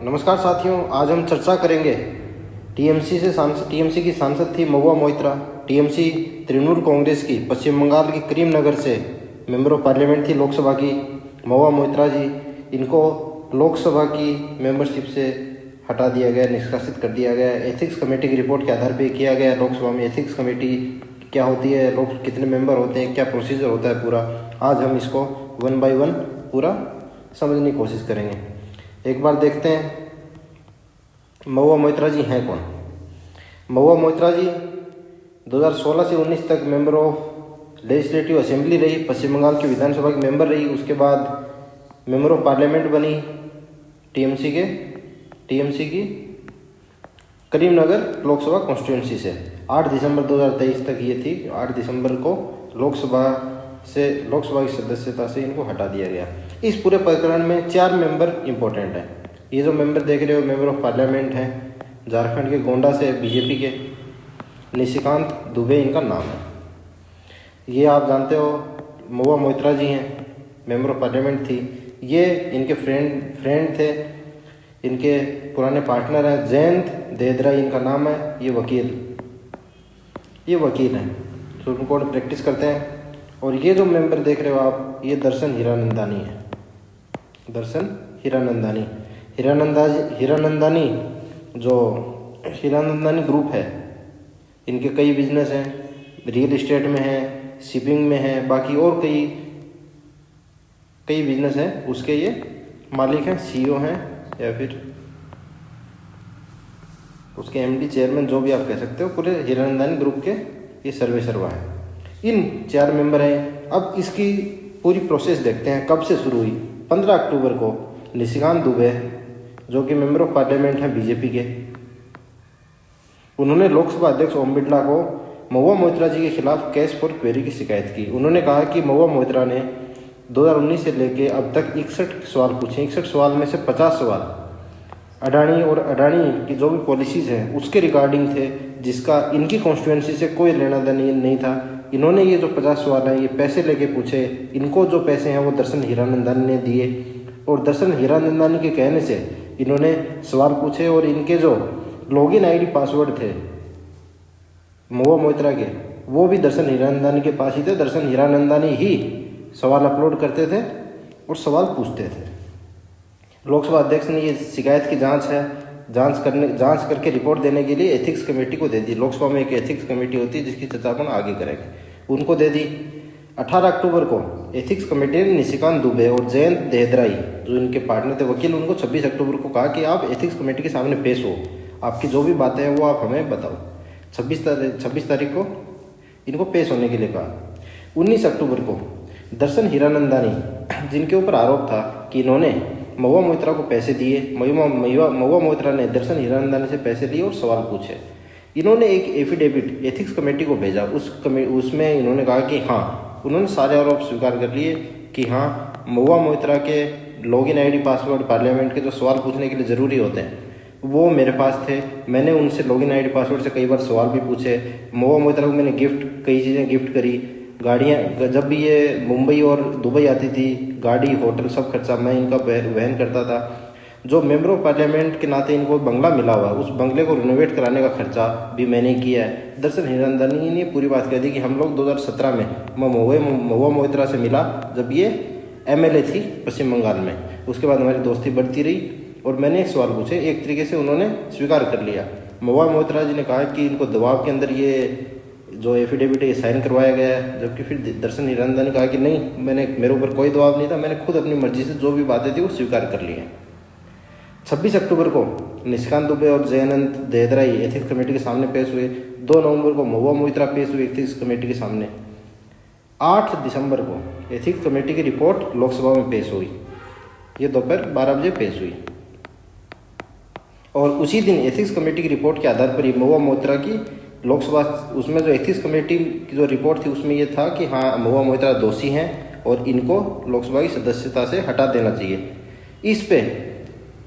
नमस्कार साथियों, आज हम चर्चा करेंगे टीएमसी की सांसद थी महुआ मोइत्रा। टीएमसी तृणमूल कांग्रेस की पश्चिम बंगाल की करीमनगर से मेंबर ऑफ पार्लियामेंट थी लोकसभा की महुआ मोइत्रा जी। इनको लोकसभा की मेंबरशिप से हटा दिया गया, निष्कासित कर दिया गया। एथिक्स कमेटी की रिपोर्ट के आधार पर किया गया। लोकसभा में एथिक्स कमेटी क्या होती है, लोग कितने मेंबर होते हैं, क्या प्रोसीजर होता है पूरा, आज हम इसको 1 बाय 1 पूरा समझने की कोशिश करेंगे। एक बार देखते हैं महुआ मोइत्रा जी हैं कौन। महुआ मोइत्रा जी 2016 से 19 तक मेंबर ऑफ लेजिस्लेटिव असेंबली रही, पश्चिम बंगाल की विधानसभा की मेंबर रही। उसके बाद मेंबर ऑफ पार्लियामेंट बनी टीएमसी की करीमनगर लोकसभा कॉन्स्टिट्यूंसी से। 8 दिसंबर 2023 तक ये थी। 8 दिसंबर को लोकसभा की सदस्यता से इनको हटा दिया गया। इस पूरे प्रकरण में 4 मेंबर इंपॉर्टेंट हैं। ये जो मेंबर देख रहे हो मेंबर ऑफ पार्लियामेंट हैं, झारखंड के गोंडा से बीजेपी के निशिकांत दुबे इनका नाम है। ये आप जानते हो महुआ मोइत्रा जी हैं, मेंबर ऑफ पार्लियामेंट थी। ये इनके फ्रेंड थे, इनके पुराने पार्टनर हैं। जयंत देदराई इनका नाम है। ये वकील हैं, सुप्रीम कोर्ट में प्रैक्टिस करते हैं। और ये जो मेंबर देख रहे हो आप, ये दर्शन हीरानंदानी है। हीरानंदानी ग्रुप है। इनके कई बिजनेस हैं, रियल एस्टेट में है, शिपिंग में है, बाकी और कई बिजनेस हैं। उसके ये मालिक हैं, सीईओ हैं, या फिर उसके एमडी, चेयरमैन, जो भी आप कह सकते हो। पूरे हीरानंदानी ग्रुप के ये सर्वा हैं। इन 4 मेंबर हैं। अब इसकी पूरी प्रोसेस देखते हैं, कब से शुरू हुई। 15 अक्टूबर को निशिकांत दुबे, जो कि मेंबर ऑफ पार्लियामेंट हैं बीजेपी के, उन्होंने लोकसभा अध्यक्ष ओम बिरला को महुआ मोइत्रा जी के खिलाफ केस फॉर क्वेरी की शिकायत की। उन्होंने कहा कि महुआ मोइत्रा ने 2019 से लेके अब तक 61 सवाल पूछे। 61 सवाल में से 50 सवाल अडानी की जो भी पॉलिसीज हैं उसके रिगार्डिंग थे, जिसका इनकी कॉन्स्टिट्यूएंसी से कोई लेना देना नहीं था। इन्होंने ये जो 50 सवाल हैं ये पैसे लेके पूछे। इनको जो पैसे हैं वो दर्शन हीरानंदानी ने दिए, और दर्शन हीरानंदानी के कहने से इन्होंने सवाल पूछे। और इनके जो लॉगिन आईडी पासवर्ड थे महुआ मोइत्रा के, वो भी दर्शन हीरानंदानी के पास ही थे। दर्शन हीरानंदानी ही सवाल अपलोड करते थे और सवाल पूछते थे। लोकसभा अध्यक्ष ने ये शिकायत की जांच करके रिपोर्ट देने के लिए एथिक्स कमेटी को दे दी। लोकसभा में एक एथिक्स कमेटी होती है जिसकी चर्चा अपन आगे करेंगे, उनको दे दी। 18 अक्टूबर को एथिक्स कमेटी ने निशिकांत दुबे और जयंत देदराई, जो इनके पार्टनर थे वकील, उनको 26 अक्टूबर को कहा कि आप एथिक्स कमेटी के सामने पेश हो, आपकी जो भी बातें हैं वो आप हमें बताओ। 26 तारीख को इनको पेश होने के लिए कहा। 19 अक्टूबर को दर्शन हीरानंदानी, जिनके ऊपर आरोप था कि इन्होंने महुआ मोइत्रा को पैसे दिए, महुआ मोइत्रा ने दर्शन हीरानंदानी से पैसे लिए और सवाल पूछे, इन्होंने एक एफिडेविट एथिक्स कमेटी को भेजा। उसमें इन्होंने कहा कि हाँ, उन्होंने सारे आरोप स्वीकार कर लिए कि हाँ, महुआ मोइत्रा के लॉगिन आईडी पासवर्ड पार्लियामेंट के जो सवाल पूछने के लिए ज़रूरी होते हैं वो मेरे पास थे। मैंने उनसे लॉगिन आईडी पासवर्ड से कई बार सवाल भी पूछे। महुआ मोइत्रा को मैंने कई चीज़ें गिफ्ट करी। गाड़ियाँ, जब भी ये मुंबई और दुबई आती थी, गाड़ी, होटल, सब खर्चा मैं इनका वहन करता था। जो मेंबर ऑफ पार्लियामेंट के नाते इनको बंगला मिला हुआ है, उस बंगले को रिनोवेट कराने का खर्चा भी मैंने किया है। दर्शन हीरानंदानी ने पूरी बात कह दी कि हम लोग 2017 में मैं महुआ मोइत्रा से मिला, जब ये एमएलए थी पश्चिम बंगाल में। उसके बाद हमारी दोस्ती बढ़ती रही और मैंने एक सवाल पूछे, एक तरीके से उन्होंने स्वीकार कर लिया। महुआ मोइत्रा जी ने कहा कि इनको दबाव के अंदर ये जो एफिडेविट है ये साइन करवाया गया है, जबकि फिर दर्शन हीरानंदानी ने कहा कि नहीं, मेरे ऊपर कोई दबाव नहीं था, मैंने खुद अपनी मर्जी से जो भी बातें थी वो स्वीकार कर ली हैं। 26 अक्टूबर को निशिकांत दुबे और जयंत देदराई एथिक्स कमेटी के सामने पेश हुए। 2 नवंबर को महुआ मोइत्रा पेश हुई एथिक्स कमेटी के सामने। 8 दिसंबर को एथिक्स कमेटी की रिपोर्ट लोकसभा में पेश हुई। ये दोपहर 12 बजे पेश हुई। और उसी दिन एथिक्स कमेटी की रिपोर्ट के आधार पर ही महुआ मोइत्रा की लोकसभा, उसमें जो एथिक्स कमेटी की जो रिपोर्ट थी उसमें ये था कि हाँ, महुआ मोइत्रा दोषी हैं और इनको लोकसभा की सदस्यता से हटा देना चाहिए। इस पे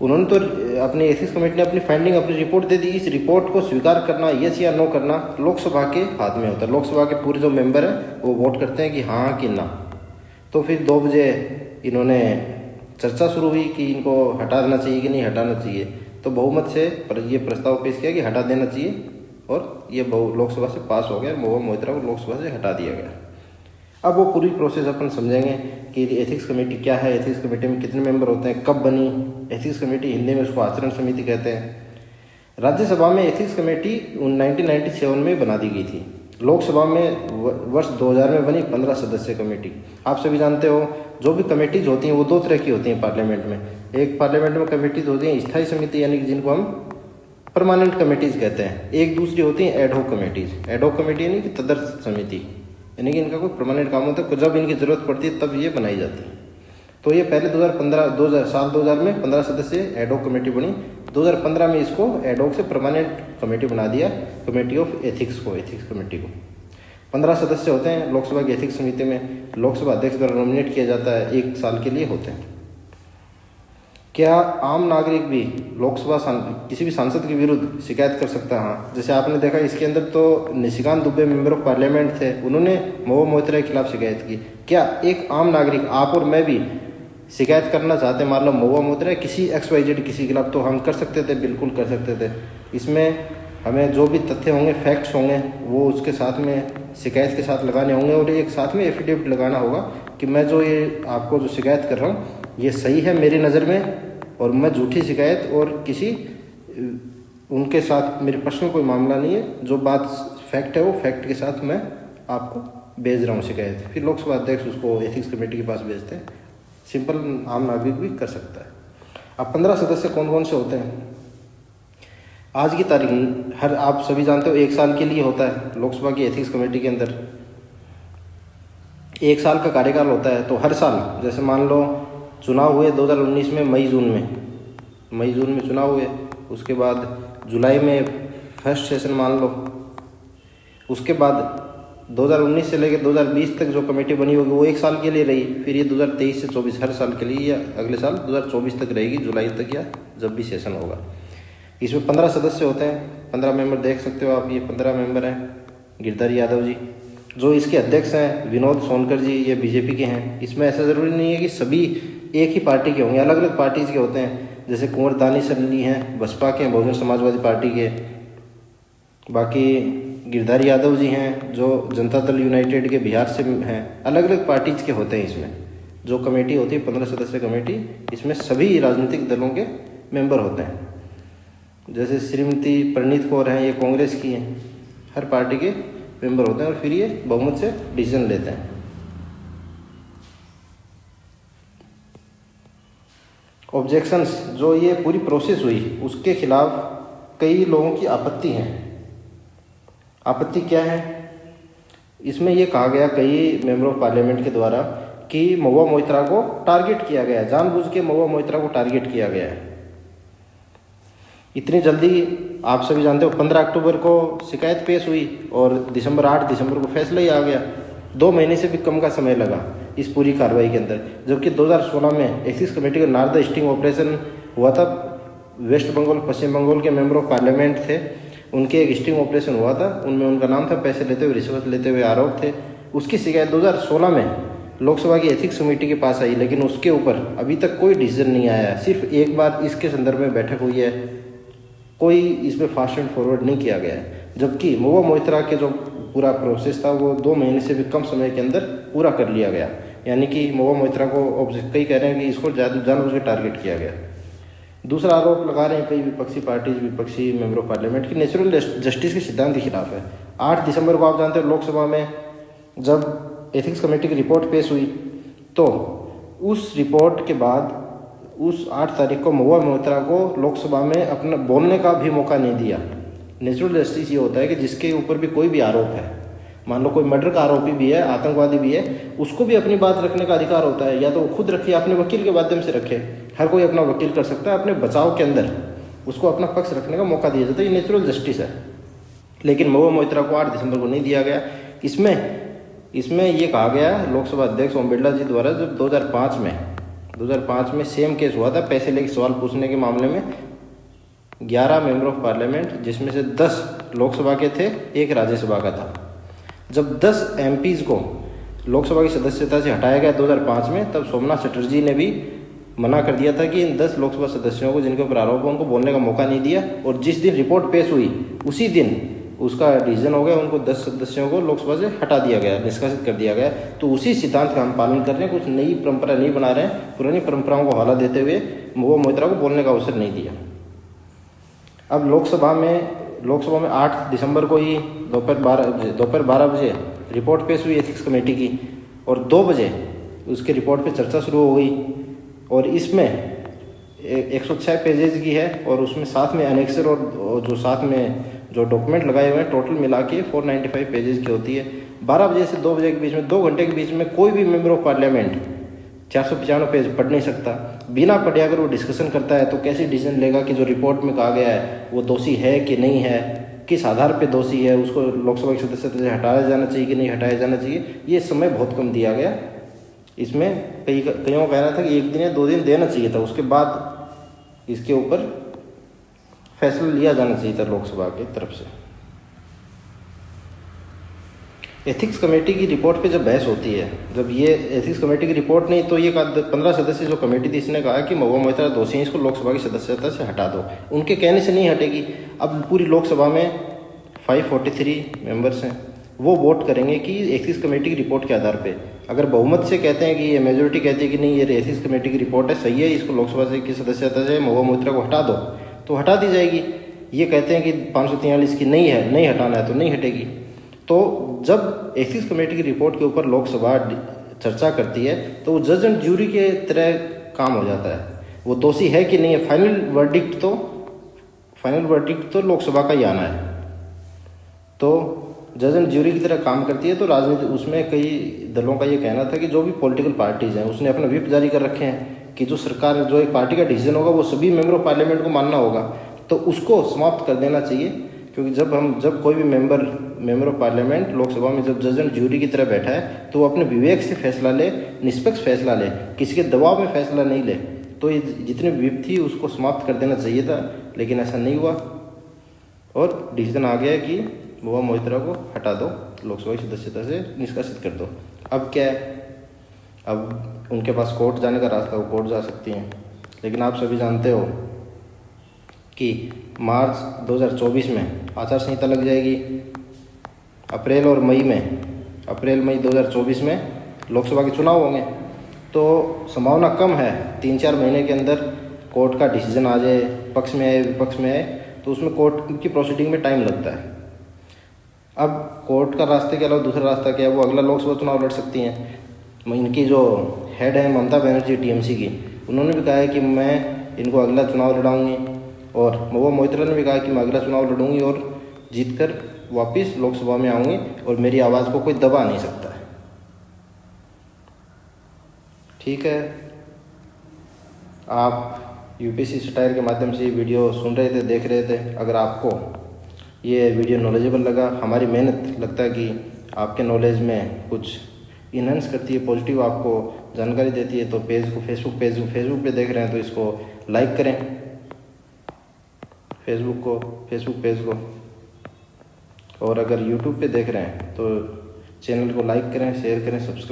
उन्होंने तो अपनी एथिक्स कमेटी ने अपनी फाइंडिंग, अपनी रिपोर्ट दे दी। इस रिपोर्ट को स्वीकार करना, यस या नो करना लोकसभा के हाथ में होता है। लोकसभा के पूरे जो मेंबर हैं वो वोट करते हैं कि हाँ कि ना। तो फिर 2 बजे इन्होंने चर्चा शुरू हुई कि इनको हटा देना चाहिए कि नहीं हटाना चाहिए, तो बहुमत से पर ये प्रस्ताव पेश किया कि हटा देना चाहिए और ये लोकसभा से पास हो गया। महुआ मोइत्रा को लोकसभा से हटा दिया गया। अब वो पूरी प्रोसेस अपन समझेंगे कि एथिक्स कमेटी क्या है, एथिक्स कमेटी में कितने मेंबर होते हैं, कब बनी एथिक्स कमेटी, हिंदी में उसको आचरण समिति कहते हैं। राज्यसभा में एथिक्स कमेटी 1997 में बना दी गई थी। लोकसभा में वर्ष 2000 में बनी 15 सदस्य कमेटी। आप सभी जानते हो जो भी कमेटीज होती हैं वो दो तरह की होती हैं पार्लियामेंट में। एक पार्लियामेंट में कमेटीज होती हैं स्थायी समिति, यानी कि जिनको हम परमानेंट कमेटीज कहते हैं। एक दूसरी होती है एडहॉक कमेटीज। एडहॉक कमेटी यानी कि तदर्थ समिति, यानी कि इनका कोई परमानेंट काम होता है, जब इनकी जरूरत पड़ती है तब ये बनाई जाती है। तो ये पहले 2000 में 15 सदस्य एडहॉक कमेटी बनी। 2015 में इसको एडहॉक से परमानेंट कमेटी बना दिया, कमेटी ऑफ एथिक्स को, एथिक्स कमेटी को। 15 सदस्य होते हैं लोकसभा की एथिक्स समिति में। लोकसभा अध्यक्ष द्वारा नॉमिनेट किया जाता है, 1 साल के लिए होते हैं। क्या आम नागरिक भी लोकसभा किसी भी सांसद के विरुद्ध शिकायत कर सकता है? हाँ, जैसे आपने देखा इसके अंदर तो Nishikant Dubey member of parliament थे, उन्होंने महुआ मोइत्रा के खिलाफ शिकायत की। क्या एक आम नागरिक, आप और मैं भी शिकायत करना चाहते हैं, मान लो महुआ मोइत्रा किसी XYZ किसी के खिलाफ, तो हम कर सकते थे, बिल्कुल कर सकते थे। इसमें हमें जो भी तथ्य होंगे, फैक्ट्स होंगे, वो उसके साथ में शिकायत के साथ लगाने होंगे और एक साथ में एफिडेविट लगाना होगा कि मैं जो ये आपको जो शिकायत कर रहा हूँ ये सही है मेरी नज़र में, और मैं झूठी शिकायत और किसी उनके साथ मेरे पर्सनल कोई मामला नहीं है, जो बात फैक्ट है वो फैक्ट के साथ मैं आपको भेज रहा हूँ शिकायत। फिर लोकसभा अध्यक्ष उसको एथिक्स कमेटी के पास भेजते हैं। सिंपल आम नागरिक भी कर सकता है। अब 15 सदस्य कौन कौन से होते हैं? आज की तारीख आप सभी जानते हो 1 साल के लिए होता है लोकसभा की एथिक्स कमेटी के अंदर 1 साल का कार्यकाल होता है। तो हर साल, जैसे मान लो चुनाव हुए 2019 में मई जून में चुनाव हुए, उसके बाद जुलाई में फर्स्ट सेशन मान लो, उसके बाद 2019 से लेकर 2020 तक जो कमेटी बनी होगी वो 1 साल के लिए रही। फिर ये 2023 से 24 हर साल के लिए, या अगले साल 2024 तक रहेगी, जुलाई तक या जब भी सेशन होगा। इसमें 15 सदस्य होते हैं, 15 मेंबर देख सकते हो आप। ये 15 मेंबर हैं। गिरधारी यादव जी जो इसके अध्यक्ष हैं, विनोद सोनकर जी ये बीजेपी के हैं। इसमें ऐसा ज़रूरी नहीं है कि सभी एक ही पार्टी के होंगे, अलग अलग पार्टीज के होते हैं। जैसे कुंवर दानिश अली हैं, बसपा के, बहुजन समाजवादी पार्टी के। बाकी गिरधारी यादव जी हैं जो जनता दल यूनाइटेड के बिहार से हैं। अलग अलग पार्टीज के होते हैं। इसमें जो कमेटी होती है 15 सदस्य कमेटी, इसमें सभी राजनीतिक दलों के मेंबर होते हैं। जैसे श्रीमती प्रणीत कौर हैं, ये कांग्रेस की हैं। हर पार्टी के मेंबर होते हैं और फिर ये बहुमत से डिसीजन लेते हैं। ऑब्जेक्शंस, जो ये पूरी प्रोसेस हुई उसके खिलाफ कई लोगों की आपत्ति है। आपत्ति क्या है? इसमें ये कहा गया कई मेंबर ऑफ पार्लियामेंट के द्वारा कि महुआ मोइत्रा को टारगेट किया गया है, जानबूझ के महुआ मोइत्रा को टारगेट किया गया है। इतनी जल्दी, आप सभी जानते हो 15 अक्टूबर को शिकायत पेश हुई और 8 दिसंबर को फैसला ही आ गया। 2 महीने से भी कम का समय लगा इस पूरी कार्रवाई के अंदर। जबकि 2016 में एथिक्स कमेटी का नारदा स्टिंग ऑपरेशन हुआ था। वेस्ट बंगाल, पश्चिम बंगाल के मेंबर ऑफ पार्लियामेंट थे, उनके एक स्टिंग ऑपरेशन हुआ था। उनमें उनका नाम था, पैसे लेते हुए, रिश्वत लेते हुए आरोप थे। उसकी शिकायत 2016 में लोकसभा की एथिक्स कमेटी के पास आई, लेकिन उसके ऊपर अभी तक कोई डिसीजन नहीं आया है। सिर्फ एक बार इसके संदर्भ में बैठक हुई है, कोई इसमें फास्ट एंड फॉरवर्ड नहीं किया गया है। जबकि महुआ मोइत्रा के जो पूरा प्रोसेस था वो 2 महीने से भी कम समय के अंदर पूरा कर लिया गया। यानी कि महुआ मोइत्रा को कई कह रहे हैं कि इसको जानबूझ के टारगेट किया गया। दूसरा आरोप लगा रहे हैं कई विपक्षी पार्टीज, विपक्षी मेंबर ऑफ पार्लियामेंट की नेचुरल जस्टिस के सिद्धांत के खिलाफ है। 8 दिसंबर को आप जानते हो लोकसभा में जब एथिक्स कमेटी की रिपोर्ट पेश हुई, तो उस रिपोर्ट के बाद उस 8 तारीख को महुआ मोइत्रा को लोकसभा में अपना बोलने का भी मौका नहीं दिया। नेचुरल जस्टिस ये होता है कि जिसके ऊपर भी कोई भी आरोप है, मान लो कोई मर्डर का आरोपी भी है, आतंकवादी भी है, उसको भी अपनी बात रखने का अधिकार होता है। या तो वो खुद रखे, अपने वकील के माध्यम से रखे। हर कोई अपना वकील कर सकता है, अपने बचाव के अंदर उसको अपना पक्ष रखने का मौका दिया जाता है। ये नेचुरल जस्टिस है। लेकिन महुआ मोइत्रा को 8 दिसंबर को नहीं दिया गया। इसमें ये कहा गया लोकसभा अध्यक्ष ओम बिरला जी द्वारा, जब 2005 में सेम केस हुआ था, पैसे लेके सवाल पूछने के मामले में 11 मेंबर ऑफ पार्लियामेंट, जिसमें से 10 लोकसभा के थे, 1 राज्यसभा का था। जब 10 MPs को लोकसभा की सदस्यता से हटाया गया 2005 में, तब सोमनाथ चटर्जी ने भी मना कर दिया था कि इन 10 लोकसभा सदस्यों को जिनके ऊपर आरोप है उनको बोलने का मौका नहीं दिया, और जिस दिन रिपोर्ट पेश हुई उसी दिन उसका डिसीजन हो गया, उनको 10 सदस्यों को लोकसभा से हटा दिया गया, निष्कासित कर दिया गया। तो उसी सिद्धांत का हम पालन कर रहे हैं, कुछ नई परंपरा नहीं बना रहे हैं, पुरानी परंपराओं को हवाला देते हुए महुआ मोइत्रा को बोलने का अवसर नहीं दिया। अब लोकसभा में 8 दिसंबर को ही दोपहर 12 बजे रिपोर्ट पेश हुई एथिक्स कमेटी की, और 2 बजे उसके रिपोर्ट पे चर्चा शुरू हो गई, और इसमें 106 पेजेज की है, और उसमें साथ में एनेक्सर और जो साथ में जो डॉक्यूमेंट लगाए हुए हैं टोटल मिला के 495 पेजेस की होती है। 12 बजे से 2 बजे के बीच में 2 घंटे के बीच में कोई भी मेंबर ऑफ पार्लियामेंट 495 पेज पढ़ नहीं सकता। बिना पढ़े अगर वो डिस्कशन करता है तो कैसे डिसीजन लेगा कि जो रिपोर्ट में कहा गया है वो दोषी है कि नहीं है, किस आधार पर दोषी है, उसको लोकसभा की सदस्यता से हटाया जाना चाहिए कि नहीं हटाया जाना चाहिए। ये समय बहुत कम दिया गया। इसमें कईयों का कहना था कि 1 दिन या 2 दिन देना चाहिए था, उसके बाद इसके ऊपर फैसला लिया जाना चाहिए था लोकसभा की तरफ से। एथिक्स कमेटी की रिपोर्ट पे जब बहस होती है, जब ये एथिक्स कमेटी की रिपोर्ट नहीं तो ये 15 सदस्य जो कमेटी थी इसने कहा कि महुआ मोइत्रा दोषी हैं, इसको लोकसभा की सदस्यता से हटा दो। उनके कहने से नहीं हटेगी। अब पूरी लोकसभा में 543 मेंबर्स हैं, वो वोट करेंगे कि एथिक्स कमेटी की रिपोर्ट के आधार पे अगर बहुमत से कहते हैं कि ये मेजोरिटी कहती है कि नहीं ये एथिक्स कमेटी की रिपोर्ट है, सही है, इसको लोकसभा से की सदस्यता से महुआ मोइत्रा को हटा दो, तो हटा दी जाएगी। ये कहते हैं कि 543 की नहीं है, नहीं हटाना है, तो नहीं हटेगी। तो जब एथिक्स कमेटी की रिपोर्ट के ऊपर लोकसभा चर्चा करती है तो वो जज एंड ज्यूरी के तरह काम हो जाता है। वो दोषी है कि नहीं है, फाइनल वर्डिक्ट तो लोकसभा का ही आना है। तो जज एंड ज्यूरी की तरह काम करती है। तो राजनीति उसमें कई दलों का ये कहना था कि जो भी पॉलिटिकल पार्टीज हैं उसने अपना व्हिप जारी कर रखे हैं कि जो सरकार जो एक पार्टी का डिसीजन होगा वो सभी मेंबर ऑफ पार्लियामेंट को मानना होगा, तो उसको समाप्त कर देना चाहिए। क्योंकि जब कोई भी मेंबर ऑफ पार्लियामेंट लोकसभा में जब जज एंड ज्यूरी की तरह बैठा है तो वो अपने विवेक से फैसला ले, निष्पक्ष फैसला ले, किसी के दबाव में फैसला नहीं ले। तो ये जितनी व्हिप थी उसको समाप्त कर देना चाहिए था, लेकिन ऐसा नहीं हुआ और डिसीजन आ गया कि महुआ मोइत्रा को हटा दो, लोकसभा की सदस्यता से निष्कासित कर दो। अब क्या है, अब उनके पास कोर्ट जाने का रास्ता, वो कोर्ट जा सकती हैं। लेकिन आप सभी जानते हो कि मार्च 2024 में आचार संहिता लग जाएगी। अप्रैल मई 2024 में लोकसभा के चुनाव होंगे। तो संभावना कम है 3-4 महीने के अंदर कोर्ट का डिसीजन आ जाए, पक्ष में आए विपक्ष में आए, तो उसमें कोर्ट की प्रोसीडिंग में टाइम लगता है। अब कोर्ट का रास्ते के अलावा दूसरा रास्ता क्या है, वो अगला लोकसभा चुनाव लड़ सकती हैं। इनकी जो हेड है ममता बनर्जी टीएमसी की, उन्होंने भी कहा है कि मैं इनको अगला चुनाव लड़ाऊंगी, और महुआ मोइत्रा ने भी कहा कि मैं अगला चुनाव लड़ूंगी और जीतकर वापस लोकसभा में आऊंगी और मेरी आवाज़ को कोई दबा नहीं सकता है। ठीक है, आप यूपीएससी सटायर के माध्यम से ये वीडियो सुन रहे थे, देख रहे थे। अगर आपको ये वीडियो नॉलेजेबल लगा, हमारी मेहनत लगता है कि आपके नॉलेज में कुछ इन्हेंस करती है, पॉजिटिव आपको जानकारी देती है, तो पेज को फेसबुक पे देख रहे हैं तो इसको लाइक करें, फेसबुक पेज को, और अगर यूट्यूब पे देख रहे हैं तो चैनल को लाइक करें, शेयर करें, सब्सक्राइब